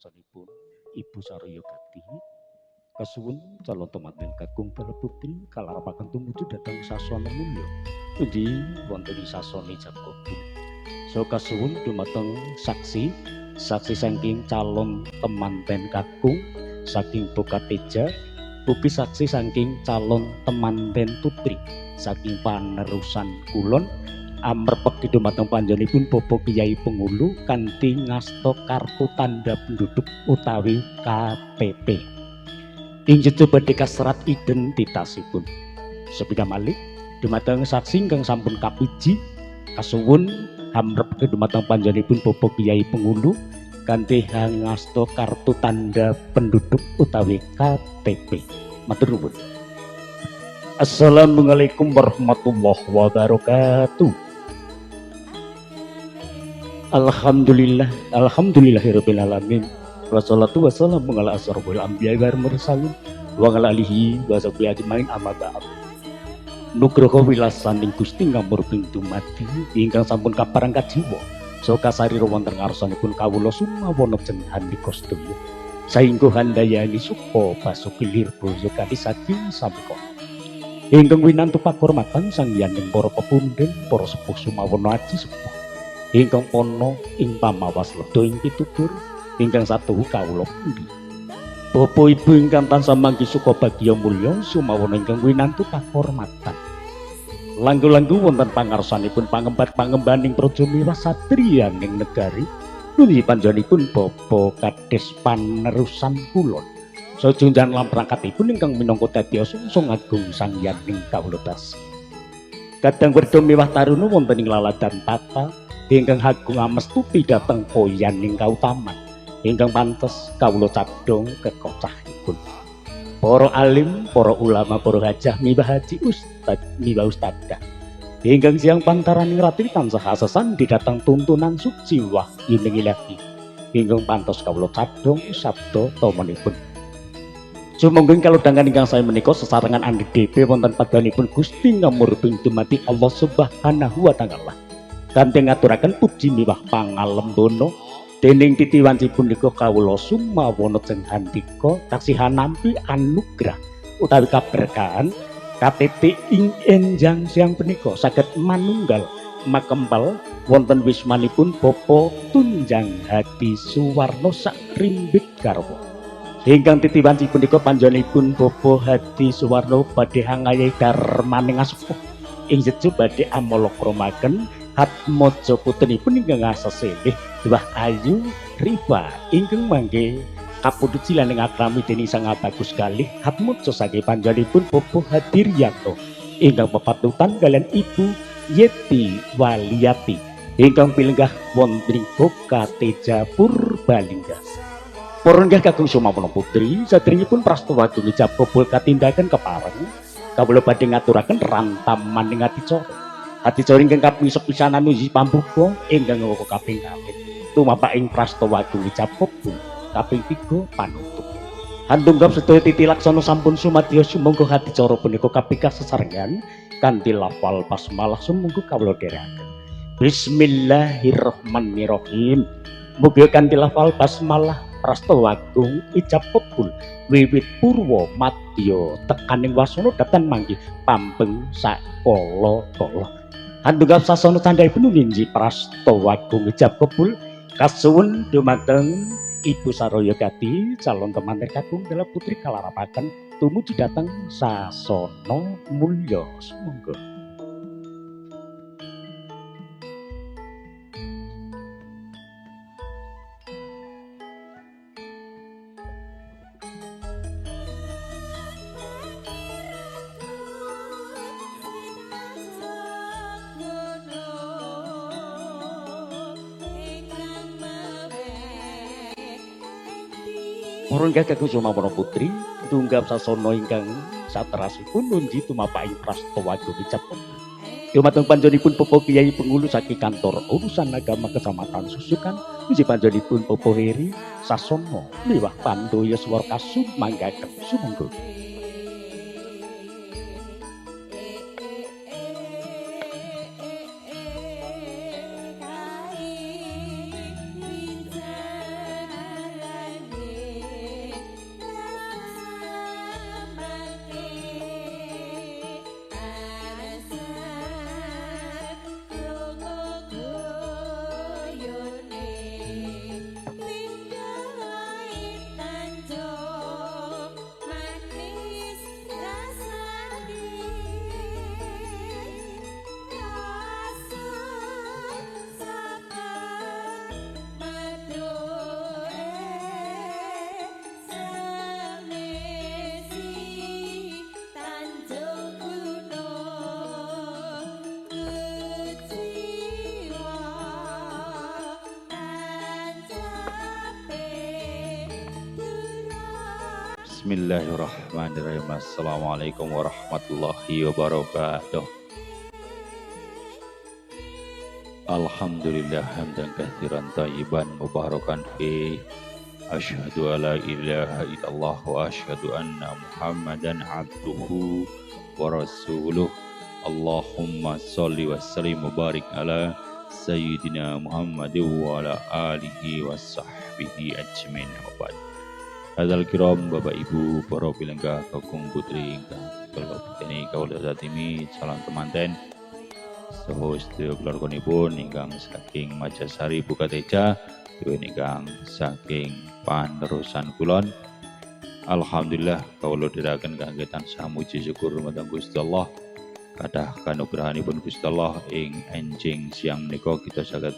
pangarsanipun Ibu Saraya Gati kasuwun calon temanten kakung Bala Putri kalarapaken tumuju dhateng sasana mulya pundi wonten ing sasana Jagobu. So kasuwun dumateng saksi saking calon temanten kakung saking Bokateja ugi saksi saking calon temanten putri saking panerusan kulon amerpek dumateng panjenenganipun Bapak Kyai Pengulu kanthi ngasta kartu tanda penduduk utawi KTP. Inggih badhe kaserat identitasipun. Sepida malih dumateng saksi ingkang sampun kapiji kasuwun amrep dumateng panjenenganipun Bapak Kyai Pengulu kanthi ngasta kartu tanda penduduk utawi KTP. Matur nuwun. Assalamualaikum warahmatullahi wabarakatuh. Alhamdulillahirabbil alamin. Wassalatu wassalamu ala asrofil anbiya'i wal mursalin wa ala alihi wa sahbihi ajmain amma ba'd. Nugraha wilasaning Gusti ngamurping dumadi ingkang sampun kaparangkat jiwa saha kasarira wonten ngarsanipun kawula sumawana cenhandika sedaya. Saengga handayani supa basuki lirboyo kanthi saking sampika. Ingkang winantu pakurmatan sang yaning para pepundhen para sepuh sumawana aji sepuh. Ingkang ana ing pamawas ledha ing pitutur ingkang satuhu kawula pundi. Bapak Ibu ingkang tansah manggi suka bagya mulya sumawana ingkang winantu pakurmatan. Langkung-langkung wonten pangarsanipun pangemban-pangembaning praja miwah satriyaning negari pundi panjenenganipun Bapak Kades panerusan kulon. Sajunjan lan prangkatipun ingkang minangka dadya sungsung agung sang yaning kawula tas. Kadang werda miwah taruna wonten ing laladan tata ingkang agung amestupi dhateng poyaning kautaman ingkang pantes kawula cadhong kekocahipun. Para alim, para ulama, para hajah miwah haji ustad miwah ustadah ingkang siang pantaraning ratri tansah asesan didhateng tuntunan suci wahyuning ilahi ingkang pantes kawula cadhong sabda tamanipun. Sumangga kalodhangan ingkang saya menika sesarengan andhedhepe wonten padanipun Gusti ngamurping dumati Allah Subhanahu wa taala. Kanthi ngaturaken puji miwah pangalembana dening titiwancipun nika kawula sumawana cenhandika taksih nampi anugrah utawi kaberkahan KTP ing enjang siang punika saged manunggal makempal wonten wismanipun Bapak Tunjang Hadi Suwarno sak rimbit garwa. Ingkang titiwancipun nika panjenenganipun Bapak Hadi Suwarno badhe hangayahi darmaning asepuh ing jeju badhe amalakramaken Hatmaja putrinipun ingkang aseselih Dwah Ayu Rifa ingkang mangke kapundhut silaning akrami dening Sang Bagus kalih Hatmaja saking panjenenganipun Bapak Hadiryanto ingkang pepatutan kalian Ibu Yeti Waliyati ingkang pilenggah wonten ing Bokateja Purbalingga. Para inggih kakung sumawana putri sadèrèngipun prastawa tumijap kabul katindakan kepareng kawula badhe ngaturaken rantaman ing adicara. Adicara ingkang kaping sepisanan uji pambuka ingkang ngoko kaping kalih tumapak ing prastawa tumijap kabul kaping 3 panutup. Handunggap sedaya titi laksana sampun sumadya sumangga adicara punika kapika sesarengan kanthi lafal basmalah sumangga kawula dherekaken. Bismillahirrahmanirrahim. Mugi kanthi lafal basmalah prastawa agung ijab kabul wiwit purwa madya tekaning wasana datan manggi pampeng sakala-kala. Handunggap sasana candhaipun ninji prastawa agung ijab kabul kasuwun dumateng Ibu Saraya Gati calon temanten kakung Bala Putri kalarapaken tumuju dhateng sasana mulya sumangga. Para inggih kakung sumawana putri tunggap sasana ingkang saterasipun nunji tumapaking prastawa agung ijab kabul. Dumateng panjenenganipun Bapak Kyai Pengulu saking kantor urusan agama Kecamatan Susukan uji panjenenganipun Bapak Heri Sasono miwah Pandoya swara kasumanggaken sumangga. Bismillahirrahmanirrahim. Assalamualaikum warahmatullahi wabarakatuh. Alhamdulillah hamdan katsiran thayyiban mubarakan fi. Asyhadu alla ilaha illallah wa asyhadu anna Muhammadan abduhu wa rasuluh. Allahumma sholli wa sallim wa barik ala sayyidina Muhammad wa ala alihi wa sahbihi ajmain. Hadal kiram Bapak Ibu para pilengga kakung putri ingkang kula puteni kawula satimi calon temanten saha sedaya keluarganipun ingkang saking Majasari Bukateja dewen ingkang saking panerusan kulon. Alhamdulillah kawula dherekaken kangge tansah muji syukur dumateng Gusti Allah kathah kanugrahanipun Gusti Allah ing enjing siang menika kita saged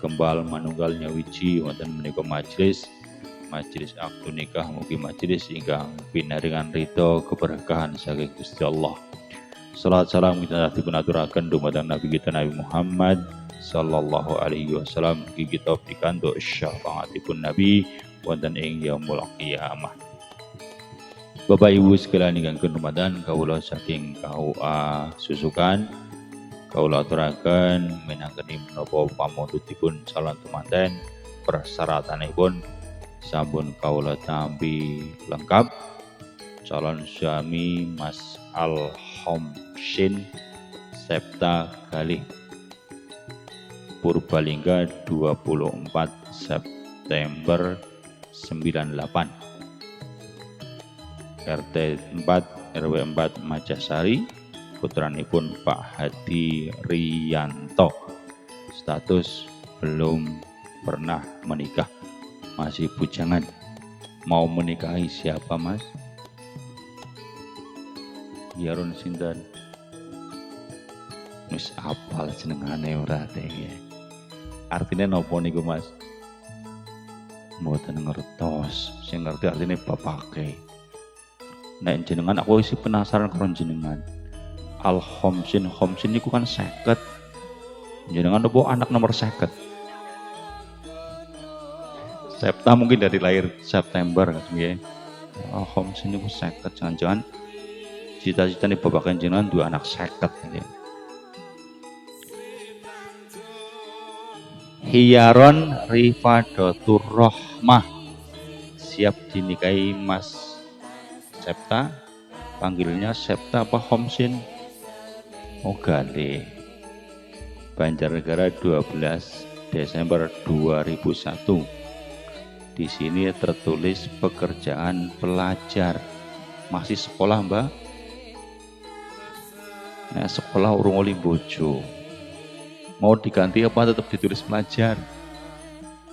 kembal manunggal nyawiji wonten menika majelis akdu nikah, mugi majelis ingkang pinaringan ridho keberkahan saking Gusti Allah. Salat salam kita dipun aturaken dumateng Nabi kita Nabi Muhammad sallallahu alaihi wasallam, mugi kita pikantuk syafaatipun Nabi wonten ing yaumul qiyamah. Bapak Ibu sekalian ingkang kinurmatan kawula saking KUA Susukan, kawula aturaken minangkani menapa pamundhutipun calon temanten persyaratanipun sampun kawula tampi lengkap. Calon suami Mas Al-Homsin Septa Galih Purbalingga 24 September 98, RT 4 RW 4 Majasari, putranipun Pak Hadi Riyanto, status belum pernah menikah, masih bujangan. Mau menikahi siapa Mas? Yarun sinten? Wis apal jenengane ora teh. Artine napa niku Mas? Mboten ngertos. Sing ngerti artine bapake. Nek jenengan aku isi penasaran karo jenengan. Al-Homsin niku kan 50. Jenengan napa anak nomor 50? Septa mungkin dari lahir September kan nggih. Homsin niku 50, jangan-jangan cita-citane bapak jenengan dua anak 50 nggih. Hiyaron Rifadatur Rahmah siap dinikahi Mas Septa. Panggilnya Septa apa Homsin? Oh Galih. Banjarnegara 12 Desember 2001. Di sini tertulis pekerjaan pelajar. Masih sekolah Mbak? Nah sekolah urung oli bojo. Mau diganti apa tetap ditulis pelajar?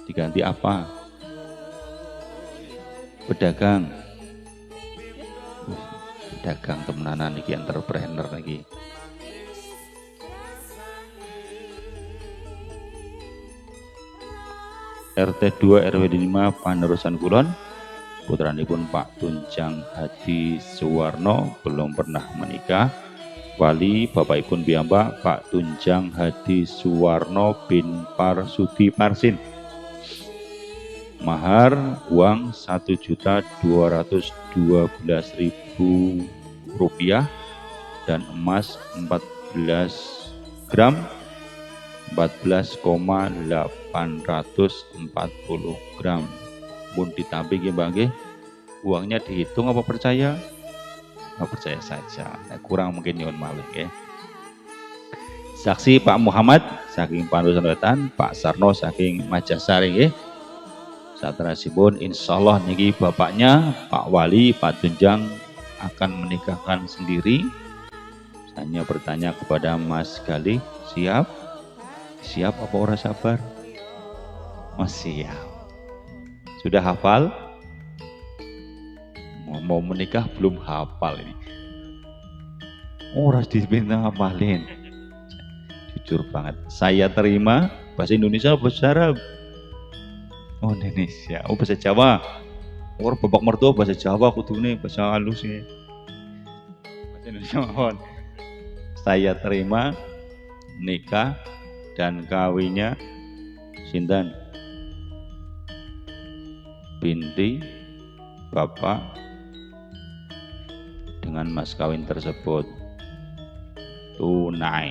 Diganti apa? Pedagang. Pedagang temenanan iki, entrepreneur lagi. RT 2 RW 5 panerusan kulon, putranipun Pak Tunjang Hadi Suwarno belum pernah menikah. Wali bapakipun piyambak Pak Tunjang Hadi Suwarno bin Parsudi Parsin. Mahar uang Rp1.212.000 dan emas 14 gram 14,840 gram. Pun ditampi nggih Mbak nggih. Uangnya dihitung apa percaya? Percaya saja. Kurang mungkin nyuwun malih nggih. Saksi Pak Muhammad saking Panerusan Wetan, Pak Sarno saking Majasari nggih. Saterasipun insyaallah niki bapaknya Pak Wali Pak Tunjang akan menikahkan sendiri. Hanya bertanya kepada Mas Galih, siap? Siap apa ora sabar? Masih siap. Sudah hafal? Mau menikah belum hafal ini. Ora dipinta hafalin. Jujur banget. Saya terima bahasa Indonesia bahasa Arab. Oh Indonesia. Oh bahasa Jawa. Orang bapak mertua bahasa Jawa kudune bahasa halus ya. Bahasa Indonesia mohon. Saya terima nikah dan kawinnya sinten binti Bapak dengan mas kawin tersebut tunai.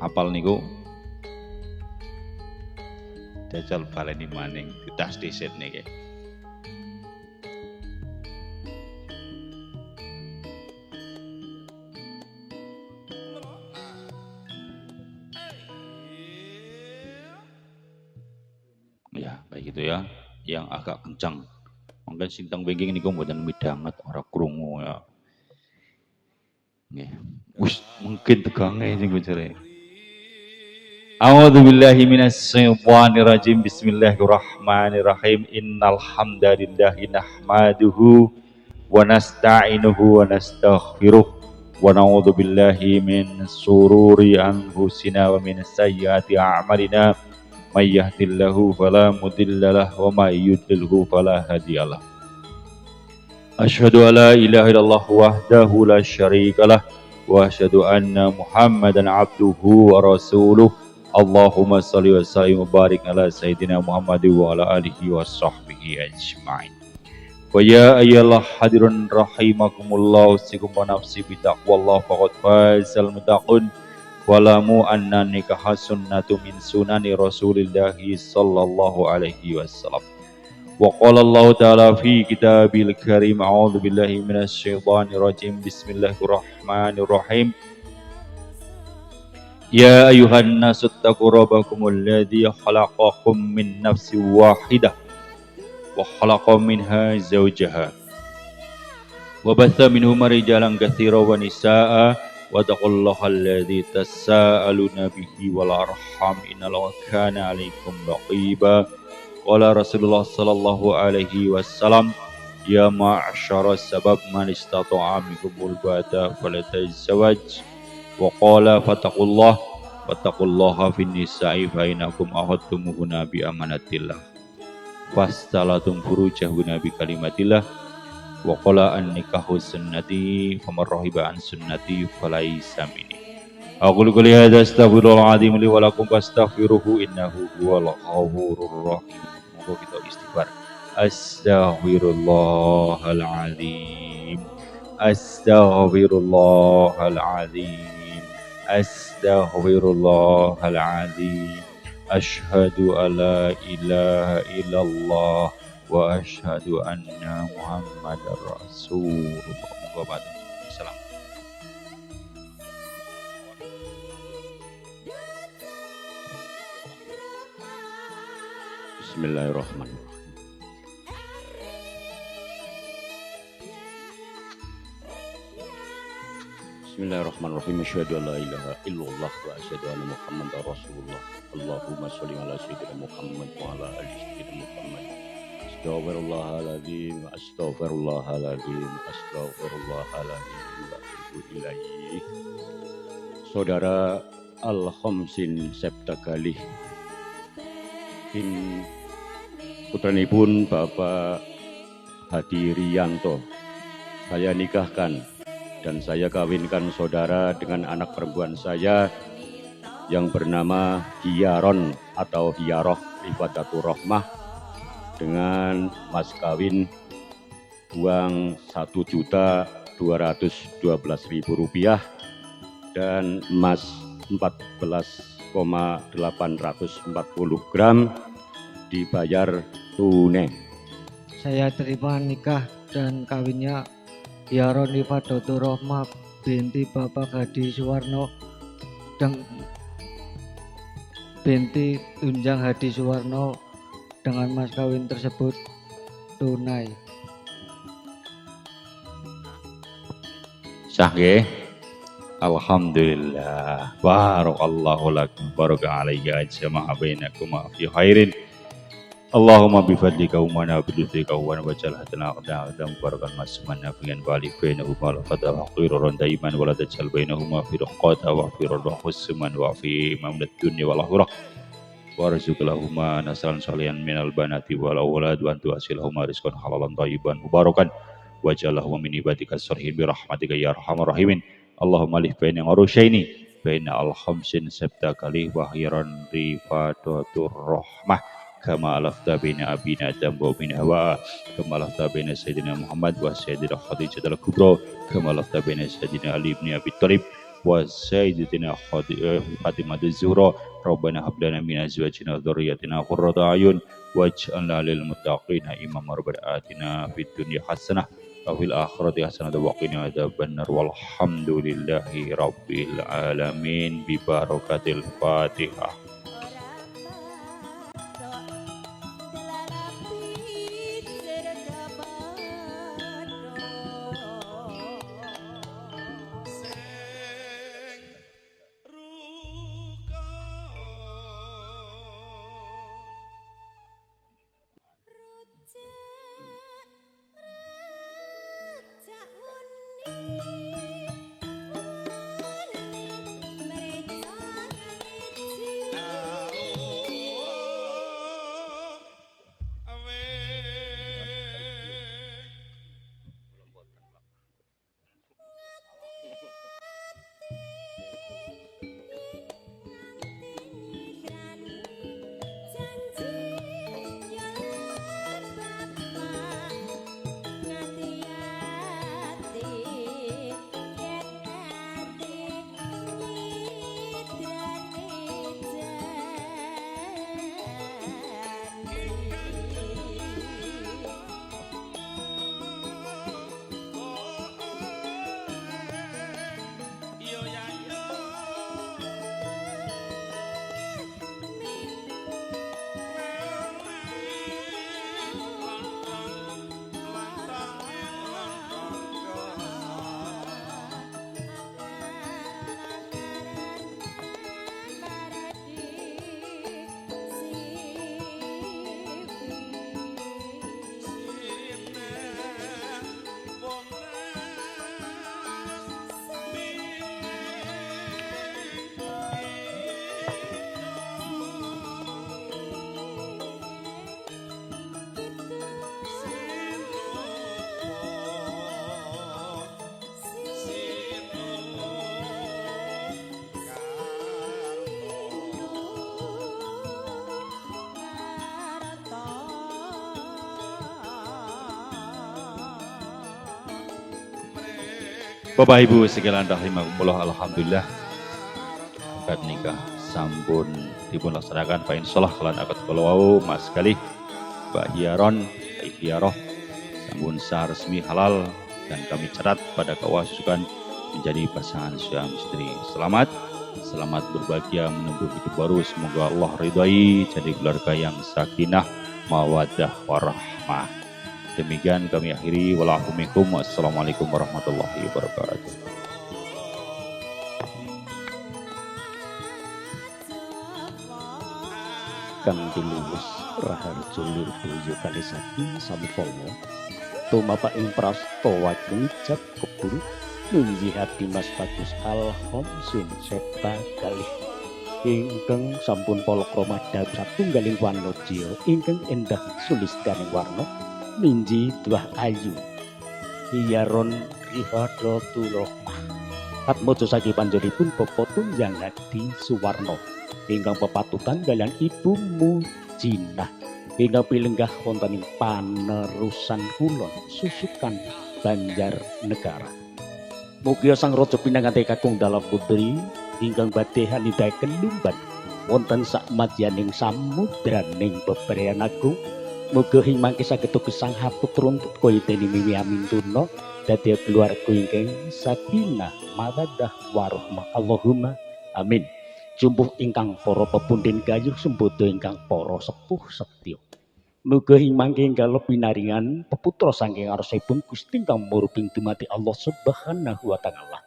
Apal niku? Jajal baleni maning ditas dhisit niki. Ya, baik gitu ya. Yang agak kencang. Mungkin sintang wingking niku mboten midanget ora krungu ya. Nggih. Wis mungkin tegange sing bojone. A'udzu billahi minasyaitonir rajim. Bismillahirrahmanirrahim. Innal hamdalillahi nahmaduhu wa nasta'inuhu wa nastaghfiruh wa na'udzu billahi min sururi anfusina wa min sayyiati a'malina. May yahdihillahu fala mudhillalah wa may yudlilhu fala hadiyalah. Asyhadu an la ilaha illallah wahdahu la syarikalah wa asyhadu anna Muhammadan abduhu wa rasuluh. Allahumma shalli wa sallim wa barik ala sayyidina Muhammad wa ala alihi wa sahbihi ajma'in. Wa ya ayyuhal hadirun rahimakumullah usikum wa nafsi bi taqwallah faqad fazal muttaqun walamu anna nikah sunnatu min sunani Rasulillahi sallallahu alaihi wasallam. Wa qala Allah ta'ala fi kitabil karim a'udzu billahi minasyaitonir rajim. Bismillahirrahmanirrahim. Ya ayuhan nasu taqu rabbakumul ladzi khalaqakum min nafsin wahidah wa khalaqa minha zawjaha wa batha minhuma rijalan katsiran wa nisaa'a wa taqullaha alladzi tasaaluna bihi wal arham innallaha kana 'alaikum raqiba. Qala Rasulullah sallallahu alaihi wasallam ya ma'syara sabab man istata'a minkumul bata falatazawwaj. Wa qala fattaqullaha fin nisa'i fa innakum ahadtumuhunna bi amanatillah fastalatum furujahunna bi kalimatillah. Wa qala an nikahu sunnati faman rahiba an sunnati falaysa minni. Aqulu qouli hadza astaghfirullahal azim li wa lakum fastaghfiruhu innahu huwal ghafurur rahim. Moga kita istighfar. Astaghfirullahal azim. Astaghfirullahal azim. Astaghfirullahal azim. Asyhadu alla ilaha illallah wa asyhadu anna Muhammadar Rasulullah. Moga salam. Bismillahirrahmanirrahim. Bismillahirrahmanirrahim. Asyhadu an la ilaha illallah wa asyhadu anna Muhammadar Rasulullah. Allahumma shalli ala sayyidina Muhammad wa ala ali sayyidina Muhammad. Astaghfirullahaladzim, astaghfirullahaladzim, astaghfirullahaladzim wa atubu ilaih. Saudara Al-Khamsin Septa Galih in putranipun Bapak Hadi Riyanto saya nikahkan dan saya kawinkan saudara dengan anak perempuan saya yang bernama Hiyaron atau Hiyaroh Rifadatur Rohmah dengan mas kawin uang Rp1.212.000 dan emas 14,840 gram dibayar tunai. Saya terima nikah dan kawinnya Hiyaron Rifadatur Rohmah binti Bapak Hadi Suwarno dan binti Tunjang Hadi Suwarno dengan mas kawin tersebut tunai. Sah nggih? Alhamdulillah. Barakallahu lakum baraka alayya jama'a bainakum fi khairin. Allahumma bi fadlika wa mana bi lutfika wa wajal hadana qadam barakan masman nafiyan bali bainahuma wa fataha khairan daiman wa la tajal bainahuma fi raqata wa fi rahusman wa fi mamlad dunya wal akhirah. Warzuqlahuma nasran salihan minal banati wal aulad wa tuasilahuma rizqan halalan thayyiban mubarakan waj'alhum min ibadika salihin bi rahmatika ya arhamar rahimin. Allahumma alif baina urusyaini baina al-khamsin sabta kali wa hiran rifadatur rahmah kama alafta baina abina Adam wa bin Hawa, kama alafta baina Sayyidina Muhammad wa Sayyidina Khadijah al-Kubra, kama alafta baina Sayyidina Ali bin Abi Thalib wa Sayyidatina Fatimah az-Zuhra. Rabbana hab lana min azwajina wa dhurriyyatina qurrata a'yun waj'alna lil muttaqina imama. Rabbana atina fid dunya hasanah wa fil akhirati hasanah wa qina adzabannar. Walhamdulillahi rabbil alamin bi barakatil Fatihah. Bapak Ibu sekalian rahimakumullah, alhamdulillah akad nikah sampun dipun laksanakan Pak insyaallah lan akad kula mas kali Mbak Hiaron Hiaroh sampun sah resmi halal dan kami catat pada kewasukan menjadi pasangan suami istri. Selamat berbahagia menempuh hidup baru, semoga Allah ridhai jadi keluarga yang sakinah mawaddah warahmah. Demikian kami akhiri. Wassalamualaikum warahmatullahi wabarakatuh. Kang dilulus raharjo lirboyo kali sati sampomo tumapak ing prastawa ijab keburu nunji hati Mas Bagus Alhamsin Seta kalih ingkang sampun palakrama dawuh satunggaling wanodya ingkang endah sulistaning warna minji tuah ayu Hiaron Rihadratul Rahmah atmojo saking panjenenganipun Bapak Tunjang Hadi Suwarno ingkang pepatutan kaliyan Ibu Mujinah ingkang pilenggah wonten ing panerusan kulon Susukan Banjarnegara. Mugia Sang Raja pinanganti kakung dalam putri ingkang badhe hanidhaken lumban wonten sak madyaning samudraning beberean agung. Muga ing mangke saged gesang haputra runtut kaya dene Miwi Amintuna dadi keluarga ingkang sakinah mawaddah warahmah. Allahumma amin. Jumbuh ingkang para pepundhen gayuh sembodo ingkang para sepuh setya. Muga ing mangke ingkang pinaringan peputra saking ngarsipun Gusti ingkang murubing dumati Allah Subhanahu wa taala.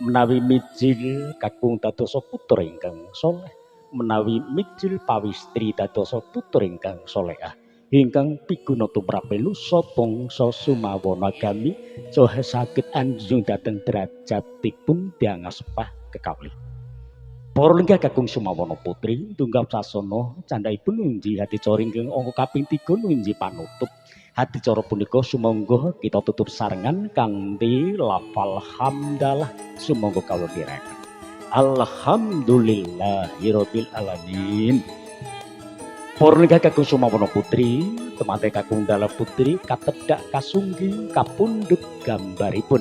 Menawi mijil kakung dadosa putra ingkang saleh, menawi mijil pawistri dadosa putra ingkang salehah. Ingkang piguna tumrap lusa bangsa sumawana kami saha saged anjung dhateng derajatipun diangasepah kekalih. Para lenggah kakung sumawana putri tunggap sasana candhaipun nunji hadicara ingkang angka kaping 3 nunji panutup. Hadicara punika sumangga kita tutup sarengan kanthi lafal hamdalah sumangga kawula dherekaken. Alhamdulillahirabbil alamin. Purnika kakung Sumawana putri, temate kakung Dala putri, katedak kasungging kapundhut gambaripun.